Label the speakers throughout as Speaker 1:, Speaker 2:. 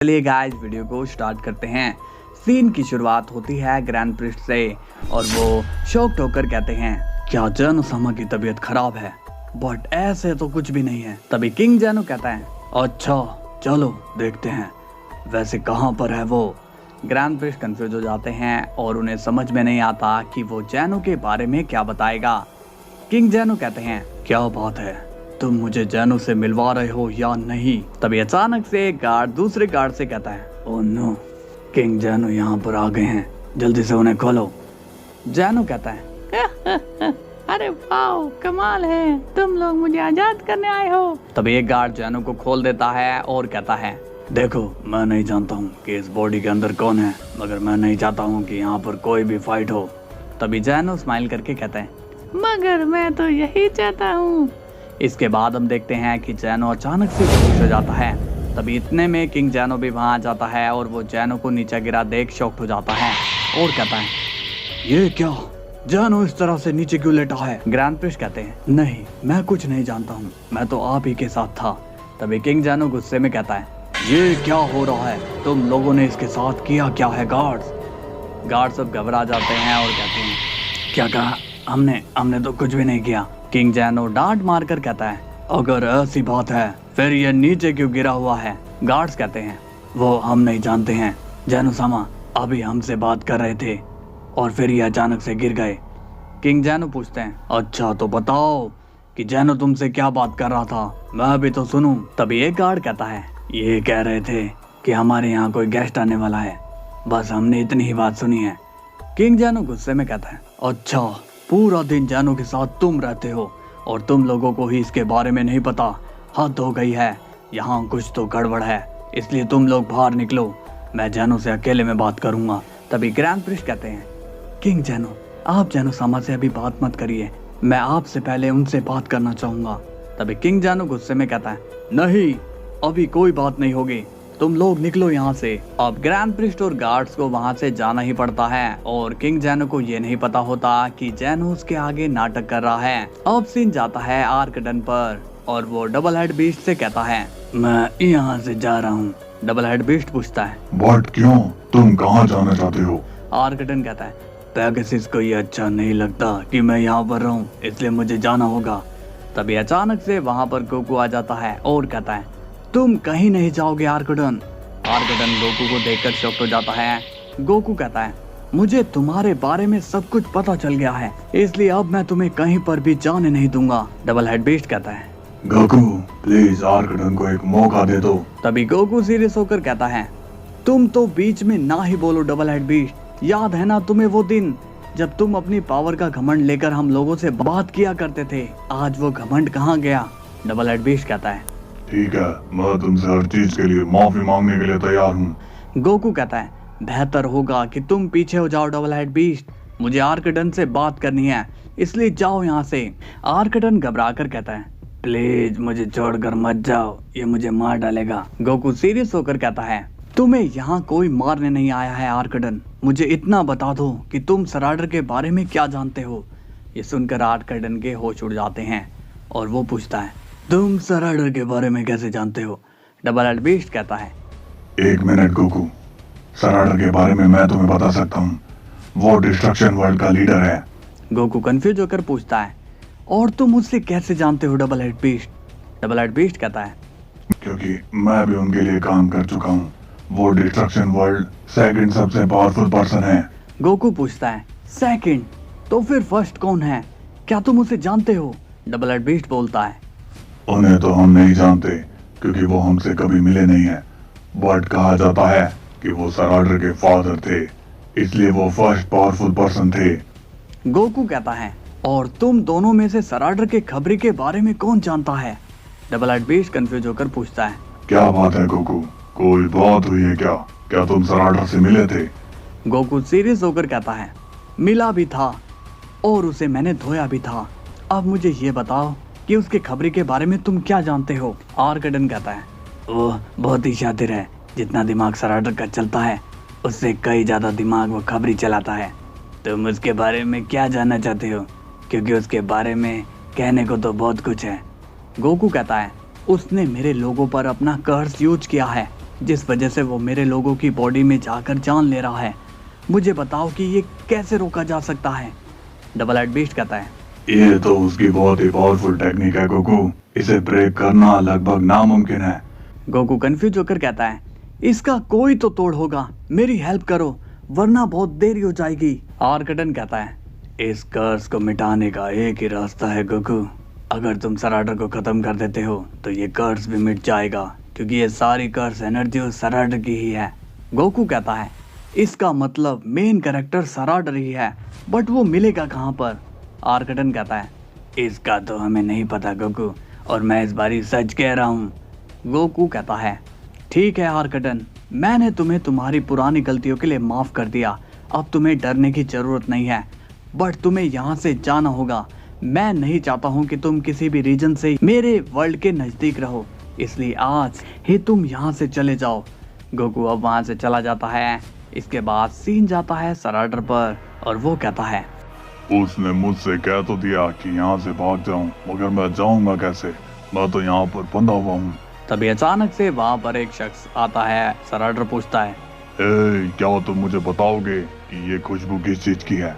Speaker 1: चलिए guys video को start करते हैं। सीन की शुरुआत होती है ग्रैंड प्रिस्ट से और वो शॉक्ड होकर कहते हैं, क्या जैनो सामा की तबीयत खराब है? बट ऐसे तो कुछ भी नहीं है। तभी किंग जैनो कहता है, अच्छा चलो देखते हैं, वैसे कहाँ पर है वो? ग्रैंड प्रिस्ट कंफ्यूज हो जाते हैं और उन्हें समझ में नहीं आता कि वो जैनो के बारे में क्या बताएगा। किंग जैनो कहते हैं, क्या बात है, तुम मुझे जैनो से मिलवा रहे हो या नहीं? तभी अचानक से एक गार्ड दूसरे गार्ड से कहता है, ओह नो, किंग जैनो यहाँ पर आ गए हैं, जल्दी से उन्हें खोलो। जैनो कहता है, अरे वाह कमाल है, तुम लोग मुझे आजाद करने आए हो। तभी एक गार्ड जैनो को खोल देता है और कहता है, देखो मैं नहीं जानता हूँ कि इस बॉडी के अंदर कौन है, मगर मैं नहीं चाहता हूँ कि यहाँ पर कोई भी फाइट हो। तभी जैनो स्माइल करके कहता है, मगर मैं तो यही चाहता हूँ। इसके बाद हम देखते हैं कि जैनो अचानक से बेहोश हो जाता है। तभी इतने में किंग जैनो भी वहां आ जाता है और वो जैनो को नीचे गिरा देख शॉक्ड हो जाता है और कहता है, ये क्या, जैनो इस तरह से नीचे क्यों लेटा है? ग्रैंड प्रिस्ट कहते हैं, नहीं मैं कुछ नहीं जानता हूँ, मैं तो आप ही के साथ था। तभी किंग जैनो गुस्से में कहता है, ये क्या हो रहा है, तुम लोगों ने इसके साथ किया क्या है? गार्ड्स सब घबरा जाते हैं और कहते हैं, क्या कहा? हमने तो कुछ भी नहीं किया। किंग जैनो डांट मारकर कहता है, अगर ऐसी बात है फिर ये नीचे क्यों गिरा हुआ है? गार्ड्स कहते हैं, वो हम नहीं जानते हैं, जैनो सामा अभी हमसे बात कर रहे थे और फिर ये अचानक से गिर गए। किंग जैनो पूछते हैं, अच्छा तो बताओ कि जैनो तुमसे क्या बात कर रहा था, मैं भी तो सुनूं। तभी एक गार्ड कहता है, ये कह रहे थे कि हमारे यहाँ कोई गेस्ट आने वाला है, बस हमने इतनी ही बात सुनी है। किंग जैनो गुस्से में कहता है, अच्छा पूरा दिन जैनो के साथ तुम रहते हो और तुम लोगों को ही इसके बारे में नहीं पता? हद हो गई है, यहाँ कुछ तो गड़बड़ है, इसलिए तुम लोग बाहर निकलो, मैं जैनो से अकेले में बात करूंगा। तभी ग्रैंड प्रिस्ट कहते हैं, किंग जैनो आप जैनो सामा से अभी बात मत करिए, मैं आपसे पहले उनसे बात करना चाहूंगा। तभी किंग जैनो गुस्से में कहता है, नहीं अभी कोई बात नहीं होगी, तुम लोग निकलो यहाँ से। अब ग्रैंड प्रिस्ट और गार्ड्स को वहाँ से जाना ही पड़ता है और किंग जैनो को ये नहीं पता होता कि जैनो उसके आगे नाटक कर रहा है। अब सीन जाता है आर्कडन पर और वो डबल हेड बीस्ट से कहता है, मैं यहाँ से जा रहा हूँ। डबल हेड बीस्ट पूछता है,
Speaker 2: बट क्यों, तुम कहाँ जाना चाहते हो?
Speaker 1: आर्कडन कहता है, पैगासस को ये अच्छा नहीं लगता कि मैं यहाँ पर रहूँ, इसलिए मुझे जाना होगा। तभी अचानक से वहाँ पर गोकू आ जाता है और कहता है, तुम कहीं नहीं जाओगे आर्कडन। गोकू को देखकर शॉक्ड हो जाता है। गोकू कहता है, मुझे तुम्हारे बारे में सब कुछ पता चल गया है, इसलिए अब मैं तुम्हें कहीं पर भी जाने नहीं दूंगा। डबल हेड बीस्ट कहता है,
Speaker 2: गोकू प्लीज आर्कडन को एक मौका दे दो।
Speaker 1: तभी गोकू सीरियस होकर कहता है, तुम तो बीच में ना ही बोलो डबल हेड बीस्ट, याद है ना तुम्हें वो दिन जब तुम अपनी पावर का घमंड लेकर हम लोगों से बात किया करते थे, आज वो घमंड कहाँ गया? डबल हेड बीस्ट कहता है,
Speaker 2: ठीक है, मैं तुमसे हर चीज के लिए माफी मांगने के लिए तैयार हूँ।
Speaker 1: गोकू कहता है, बेहतर होगा कि तुम पीछे हो जाओ डबल हेड बीस्ट, मुझे आर्कडन से बात करनी है, इसलिए जाओ यहाँ से। आर्कडन घबरा कर कहता है, प्लीज मुझे छोड़कर मत जाओ, ये मुझे मार डालेगा। गोकू सीरियस होकर कहता है, तुम्हें यहाँ कोई मारने नहीं आया है आर्कडन, मुझे इतना बता दो कि तुम सराडर के बारे में क्या जानते हो। ये सुनकर आर्कडन के होश उड़ जाते हैं और वो पूछता है, तुम सराडर के बारे में कैसे जानते हो? डबल हेड बीस्ट कहता है,
Speaker 2: एक मिनट गोकू, सराडर के बारे में मैं तुम्हें बता सकता हूँ, वो डिस्ट्रक्शन वर्ल्ड का लीडर है।
Speaker 1: गोकू कंफ्यूज होकर पूछता है, और तुम उससे कैसे जानते हो double head beast? Double head beast कहता है,
Speaker 2: क्योंकि मैं भी उनके लिए काम कर चुका हूँ, वो डिस्ट्रक्शन वर्ल्ड सेकंड सबसे पावरफुल पर्सन है।
Speaker 1: गोकू पूछता है, सेकंड? तो फिर फर्स्ट कौन है, क्या तुम उसे जानते हो? डबल हेड बीस्ट बोलता है,
Speaker 2: उन्हें तो हम नहीं जानते क्योंकि वो हमसे कभी मिले नहीं है, बट कहा जाता है कि वो सराडर के फादर थे, इसलिए वो फर्स्ट पावरफुल पर्सन थे।
Speaker 1: गोकू कहता है, और तुम दोनों में से सराडर के खबरी के बारे में कौन जानता है? डबल हेड बीस्ट कंफ्यूज होकर पूछता है,
Speaker 2: क्या बात है गोकू, कोई बात हुई है क्या? क्या तुम सराडर से मिले थे?
Speaker 1: गोकू सीरियस होकर कहता है, मिला भी था और उसे मैंने धोया भी था। अब मुझे ये बताओ कि उसके खबरी के बारे में तुम क्या जानते हो? आर्कडन कहता है, वो बहुत ही शातिर है, जितना दिमाग सराडर का चलता है उससे कई ज्यादा दिमाग वो खबरी चलाता है। तुम उसके बारे में क्या जानना चाहते हो? क्योंकि उसके बारे में कहने को तो बहुत कुछ है। गोकू कहता है, उसने मेरे लोगों पर अपना कर्स यूज किया है, जिस वजह से वो मेरे लोगों की बॉडी में जाकर जान ले रहा है। मुझे बताओ कि ये कैसे रोका जा सकता है? डबल हेड बीस्ट कहता है,
Speaker 2: ये तो उसकी बहुत ही पावरफुल टेक्निक है गोकू, इसे ब्रेक करना लगभग नामुमकिन है।
Speaker 1: गोकू कंफ्यूज होकर कहता है, इसका कोई तो तोड़ होगा, मेरी हेल्प करो वरना बहुत देरी हो जाएगी। आर्कटन कहता है, इस कर्स को मिटाने का एक ही रास्ता है गोकू, अगर तुम सराडर को खत्म कर देते हो तो ये कर्स भी मिट जाएगा, क्योंकि ये सारी कर्स एनर्जी उस सराडर की ही है। गोकू कहता है, इसका मतलब मेन कैरेक्टर सराडर ही है, बट वो मिलेगा कहाँ पर? आर्कटन कहता है, इसका तो हमें नहीं पता गोकू, और मैं इस बारी सच कह रहा हूँ। गोकू कहता है, ठीक है आर्कटन, मैंने तुम्हें तुम्हारी पुरानी गलतियों के लिए माफ़ कर दिया, अब तुम्हें डरने की ज़रूरत नहीं है, बट तुम्हें यहाँ से जाना होगा। मैं नहीं चाहता हूँ कि तुम किसी भी रीजन से मेरे वर्ल्ड के नज़दीक रहो, इसलिए आज ही तुम यहाँ से चले जाओ। गोकू अब वहाँ से चला जाता है। इसके बाद सीन जाता है सराडर पर और वो कहता है,
Speaker 2: उसने मुझसे कह तो दिया कि यहाँ से भाग जाऊं, मगर मैं जाऊंगा कैसे? मैं तो यहाँ पर बंधा हुआ हूँ।
Speaker 1: तभी अचानक से वहाँ पर एक शख्स आता है। सराडर पूछता है,
Speaker 2: क्या तुम मुझे बताओगे कि ये खुशबू किस चीज की है?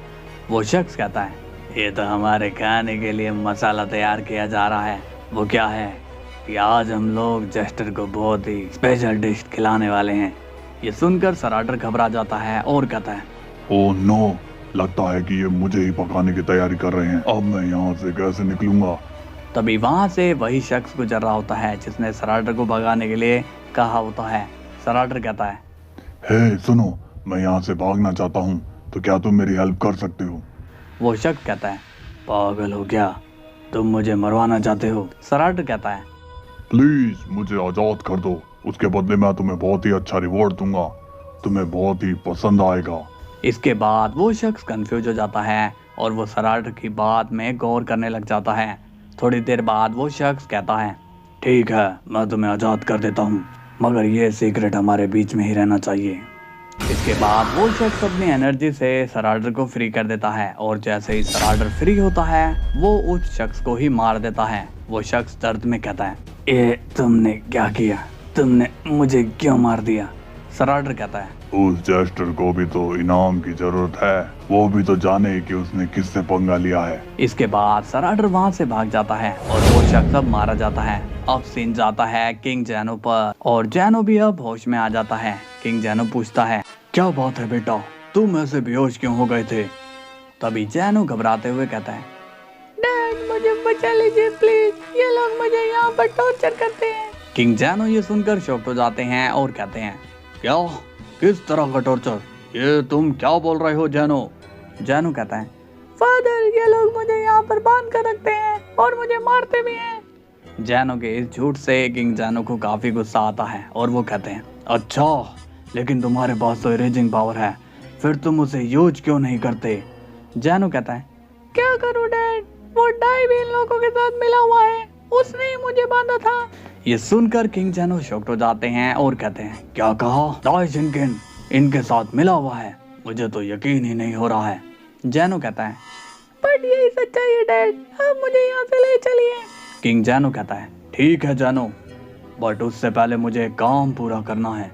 Speaker 1: वो शख्स कहता है, ये तो हमारे खाने के लिए मसाला तैयार किया जा रहा है। वो क्या है कि आज हम लोग जेस्टर को बहुत ही स्पेशल डिश खिलाने वाले हैं। ये सुनकर सराडर घबरा जाता है और कहता है,
Speaker 2: ओह नो, लगता है कि ये मुझे ही पकाने की तैयारी कर रहे हैं। अब मैं यहाँ से कैसे निकलूंगा?
Speaker 1: तभी वहाँ से वही शख्स गुजर रहा होता है जिसने सराडर को भगाने के लिए कहा होता है। सराडर कहता है,
Speaker 2: हे सुनो, मैं यहाँ से भागना चाहता हूँ, तो क्या तुम मेरी हेल्प कर सकते हो?
Speaker 1: वो शख्स कहता है, पागल हो क्या, तुम मुझे मरवाना चाहते हो? सराडर कहता है,
Speaker 2: प्लीज मुझे आजाद कर दो, उसके बदले मैं तुम्हें बहुत ही अच्छा रिवॉर्ड दूंगा, तुम्हें बहुत ही पसंद आएगा।
Speaker 1: इसके बाद वो शख्स कंफ्यूज हो जाता है और वो सराडर की बात में गौर करने लग जाता है। थोड़ी देर बाद वो शख्स कहता है, ठीक है, मैं तुम्हें आज़ाद कर देता हूँ, मगर ये सीक्रेट हमारे बीच में ही रहना चाहिए। इसके बाद वो शख्स अपनी एनर्जी से सराडर को फ्री कर देता है और जैसे ही सराडर फ्री होता है वो उस शख्स को ही मार देता है। वो शख्स दर्द में कहता है, ये तुमने क्या किया, तुमने मुझे क्यों मार दिया? सराडर कहता है,
Speaker 2: उस जेस्टर को भी तो इनाम की जरूरत है, वो भी तो जाने कि उसने किससे पंगा लिया है।
Speaker 1: इसके बाद सराडर वहाँ से भाग जाता है और वो शख्स अब मारा जाता है। अब सीन जाता है किंग जैनो पर और जैनो भी अब होश में आ जाता है। किंग जैनो पूछता है, क्या बात है बेटा, तुम ऐसे बेहोश क्यों हो गए थे? तभी जैनो घबराते हुए कहता है, डैड मुझे बचा लीजिए प्लीज, ये लोग मुझे यहाँ पर टॉर्चर करते हैं। किंग जैनो ये सुनकर शॉक्ड हो जाते हैं और कहते हैं, क्या, किस तरह का टॉर्चर? ये तुम क्या बोल रहे हो जैनो? जैनो कहता है, फादर ये लोग मुझे यहाँ पर बांध कर रखते हैं और मुझे मारते भी हैं। जैनो के इस झूठ से किंग जैनो को काफी गुस्सा आता है और वो कहते हैं, अच्छा, लेकिन तुम्हारे पास तो इरेजिंग पावर है, फिर तुम उसे यूज क्यों नहीं करते? जैनो कहता है, क्या करूं डैड, वो डाई भी इन लोगों के साथ मिला हुआ है, उसने ही मुझे बांधा था। ये सुनकर किंग जैनो शॉक्ड हो जाते हैं और कहते हैं, क्या कहा? डाई शिनकिन इनके साथ मिला हुआ है? मुझे तो यकीन ही नहीं हो रहा है। जैनो कहता है, बट यही सच्चाई है डैड, आप मुझे यहाँ से ले चलिए। किंग जैनो कहता है, ठीक है जैनो, बट उससे पहले मुझे काम पूरा करना है।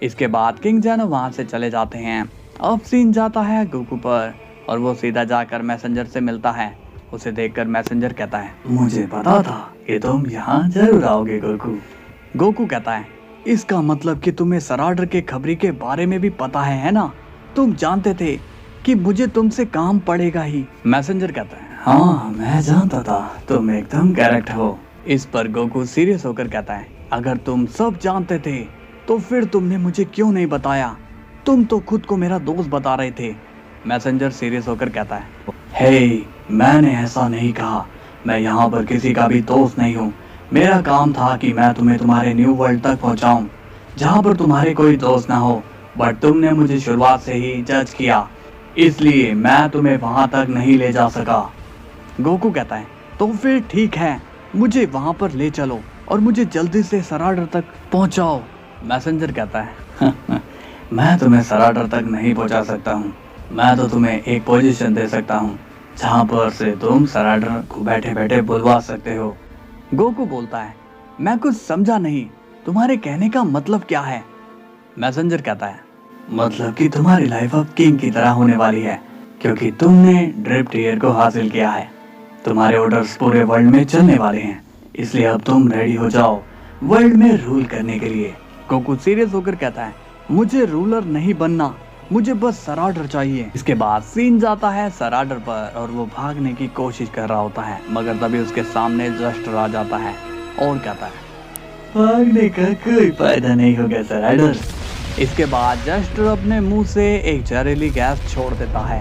Speaker 1: इसके बाद किंग जैनो वहाँ से चले जाते हैं। अब सीन जाता है गोकू पर और वो सीधा जाकर मैसेंजर से मिलता है। उसे देखकर मैसेंजर कहता है, मुझे पता था कि तुम यहाँ जरूर आओगे गोकू। गोकू कहता है, इसका मतलब कि तुम्हें सराडर के खबरी के बारे में भी पता है ना? तुम जानते थे कि मुझे तुमसे काम पड़ेगा ही। मैसेंजर कहता है, हाँ मैं जानता था, तुम एकदम करेक्ट हो। इस पर गोकू सीरियस होकर कहता है, अगर तुम सब जानते थे तो फिर तुमने मुझे क्यों नहीं बताया? तुम तो खुद को मेरा दोस्त बता रहे थे। मैसेंजर सीरियस होकर कहता है, हे, मैंने ऐसा नहीं कहा, मैं यहाँ पर किसी का भी दोस्त नहीं हूँ। मेरा काम था कि मैं तुम्हें तुम्हारे न्यू वर्ल्ड तक पहुँचाऊँ जहाँ पर तुम्हारे कोई दोस्त ना हो, बट तुमने मुझे शुरुआत से ही जज किया, इसलिए मैं तुम्हें वहाँ तक नहीं ले जा सका। गोकू कहता है, तो फिर ठीक है, मुझे वहाँ पर ले चलो और मुझे जल्दी से सराडर तक पहुँचाओ। मैसेंजर कहता है, मैं तुम्हें सराडर तक नहीं पहुँचा सकता हूँ, मैं तो तुम्हें एक पोजीशन दे सकता हूँ जहाँ पर से तुम सराडर को बैठे बैठे बुलवा सकते हो। गोकू बोलता है, मैं कुछ समझा नहीं, तुम्हारे कहने का मतलब क्या है? मैसेंजर कहता है, मतलब कि तुम्हारी लाइफ अब किंग की तरह होने वाली है, क्योंकि तुमने ड्रिफ्ट ईयर को हासिल किया है। तुम्हारे ऑर्डर्स पूरे वर्ल्ड में चलने वाले हैं, इसलिए अब तुम रेडी हो जाओ वर्ल्ड में रूल करने के लिए। गोकू सीरियस होकर कहता है, मुझे रूलर नहीं बनना, मुझे बस सर ऑर्डर चाहिए। इसके बाद सीन जाता है सर ऑर्डर पर और वो भागने की कोशिश कर रहा होता है, मगर तभी उसके सामने जस्टर आ जाता है और कहता है, भागने का कोई फायदा नहीं होगा सर ऑर्डर। इसके बाद जस्टर अपने मुंह से एक जहरीली गैस छोड़ देता है